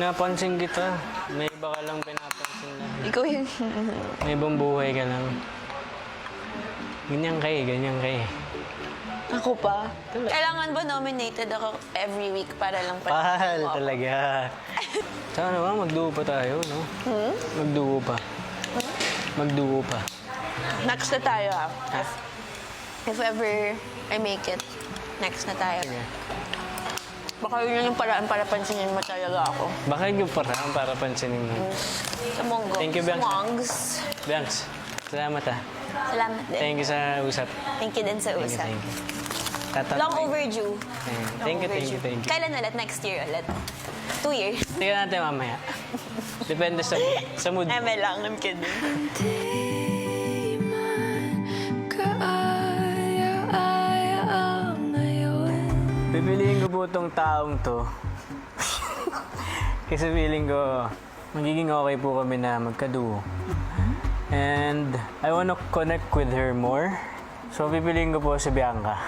Napansin kita. May iba ka lang pinapansin na. Ikaw yung... May ibang buhay ka lang. Ganyan ka eh. Ako pa? Kailangan ba nominated ako every week para lang Pahal talaga. Sana naman magduo pa tayo, no? Magduo pa. Magduo pa. Next na tayo ha. If ever I make it, next na tayo. Sige. Baka yun yung paraan para pansinin mo talaga ako. Baka yung parang para pansinin mo. Sa Monggo. Thank you, Bianca. Mongs. Bianx, salamat ah. Salamat din. Thank you sa usap. Thank you din sa usap. Thank you. Long overdue. Thank you. Kailan ulit? Next year ulit? 2 years? Tingnan natin mamaya. Depende sa mood. Eme lang, I'm kidding. Di man kaaya-aya ang ngayon. Pipiliin ko po itong taong to. Kasi feeling ko, magiging okay po kami na magkaduo. And I wanna connect with her more. So, pipiliin ko po si Bianca.